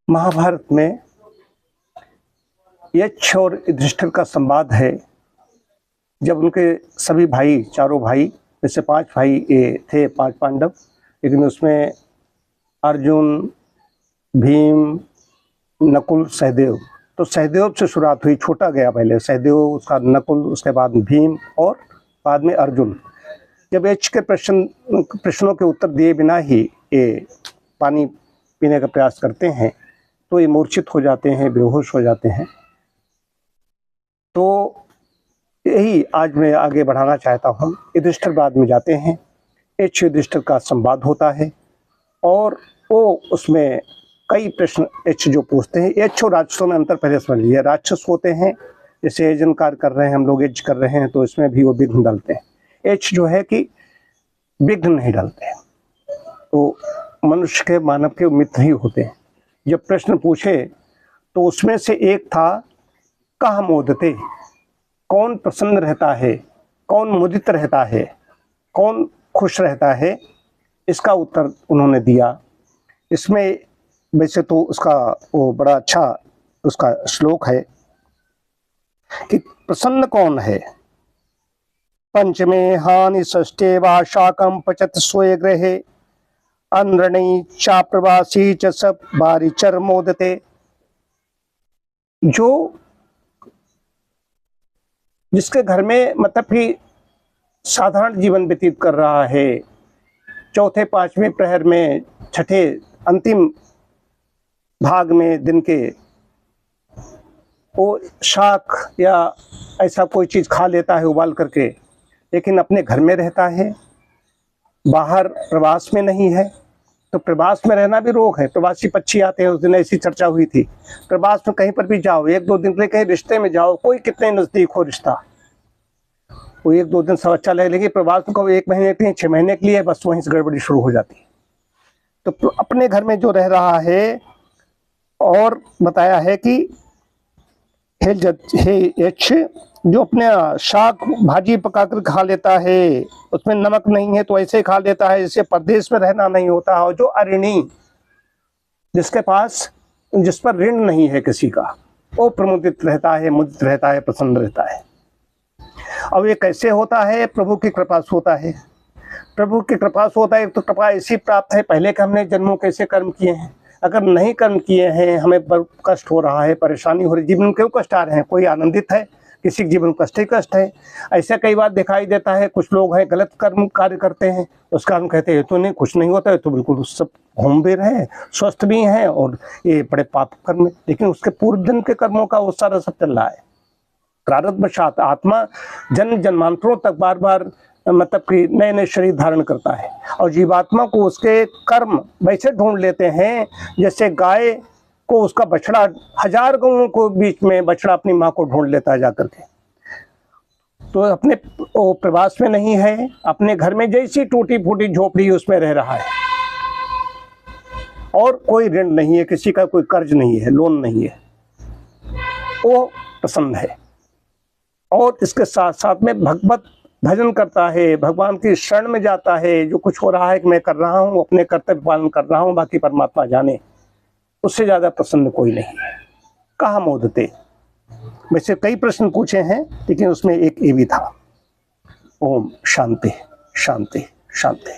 महाभारत में यक्ष और युधिष्ठिर का संवाद है। जब उनके सभी भाई, चारों भाई, जैसे 5 भाई थे, 5 पांडव, लेकिन उसमें अर्जुन, भीम, नकुल, सहदेव, तो सहदेव से शुरुआत हुई। छोटा गया पहले सहदेव, उसका नकुल, उसके बाद भीम और बाद में अर्जुन। जब यक्ष के प्रश्नों के उत्तर दिए बिना ही ये पानी पीने का प्रयास करते हैं तो ये मूर्छित हो जाते हैं, बेहोश हो जाते हैं। तो यही आज मैं आगे बढ़ाना चाहता हूँ। युधिष्ठिर बाद में जाते हैं, यक्ष युधिष्ठिर का संवाद होता है और वो उसमें कई प्रश्न यक्ष जो पूछते हैं। यक्ष और राक्षसों में अंतर पहले समझ लीजिए। राक्षस होते हैं, जैसे यजन कार्य कर रहे हैं हम लोग, यज्ञ कर रहे हैं, तो इसमें भी वो विघ्न डालते हैं। यक्ष जो है कि विघ्न नहीं डालते हैं, तो मनुष्य के, मानव के मित्र ही होते हैं। जब प्रश्न पूछे तो उसमें से एक था, कह मोदते, कौन प्रसन्न रहता है, कौन मुदित रहता है, कौन खुश रहता है, इसका उत्तर उन्होंने दिया। इसमें वैसे तो उसका वो बड़ा अच्छा उसका श्लोक है कि प्रसन्न कौन है। पंचमे हानि षष्ठे वा शाकं पचत स्वे गृहे अनृणी चाप्रवासी च सब बारी चर मोदते। जो जिसके घर में मतलब कि साधारण जीवन व्यतीत कर रहा है, चौथे 5वें प्रहर में, छठे अंतिम भाग में दिन के, वो शाक या ऐसा कोई चीज़ खा लेता है उबाल करके, लेकिन अपने घर में रहता है, बाहर प्रवास में नहीं है। तो प्रवास में रहना भी रोग है। प्रवासी पक्षी आते हैं, उस दिन ऐसी चर्चा हुई थी। प्रवास में कहीं पर भी जाओ, 1-2 दिन के लिए कहीं रिश्ते में जाओ, कोई कितने नज़दीक हो रिश्ता, वो 1-2 दिन सब अच्छा लगे, लेकिन प्रवास में कहो 1 महीने के लिए, 6 महीने के लिए, बस वहीं से गड़बड़ी शुरू हो जाती है। तो अपने घर में जो रह रहा है, और बताया है कि हे यक्ष, जो अपने शाक भाजी पकाकर खा लेता है, उसमें नमक नहीं है तो ऐसे खा लेता है, जैसे परदेश में रहना नहीं होता है। और जो अऋणी, जिसके पास, जिस पर ऋण नहीं है किसी का, वो प्रमुदित रहता है, मुदित रहता है, प्रसन्न रहता है। अब ये कैसे होता है? प्रभु की कृपा से होता है। प्रभु की कृपा से होता है। तो कृपा ऐसी प्राप्त है, पहले के हमने जन्मों कैसे कर्म किए हैं। अगर नहीं कर्म किए हैं, हमें कष्ट हो रहा है, परेशानी हो रही, जीवन में क्यों कष्ट आ रहे हैं? कोई आनंदित है? किसी के जीवन में कष्ट ही कष्ट है। ऐसा कई बार दिखाई देता है, कुछ लोग हैं गलत कर्म कार्य करते हैं, उसका हम कहते हैं तो नहीं, कुछ नहीं होता है, तो बिल्कुल सब घूम भी रहे हैं, स्वस्थ भी हैं, और ये बड़े पाप कर्म, लेकिन उसके पूर्व जन्म के कर्मों का वो सारा सब चल रहा है। प्रारब्धवशात आत्मा जन्म जन्मांतरों तक बार बार मतलब कि नए नए शरीर धारण करता है, और जीवात्मा को उसके कर्म वैसे ढूंढ लेते हैं जैसे गाय को उसका बछड़ा, 1000 गौओं को बीच में बछड़ा अपनी माँ को ढूंढ लेता है जाकर के। तो अपने वो प्रवास में नहीं है, अपने घर में जैसी टूटी फूटी झोपड़ी उसमें रह रहा है, और कोई ऋण नहीं है, किसी का कोई कर्ज नहीं है, लोन नहीं है, वो प्रसन्न है। और इसके साथ साथ में भगवत भजन करता है, भगवान की शरण में जाता है। जो कुछ हो रहा है कि मैं कर रहा हूँ, अपने कर्तव्य पालन कर रहा हूँ, बाकी परमात्मा जाने, उससे ज़्यादा प्रसन्न कोई नहीं है। कहाँ मोदते, वैसे कई प्रश्न पूछे हैं, लेकिन उसमें एक ये भी था। ओम शांति शांति शांति।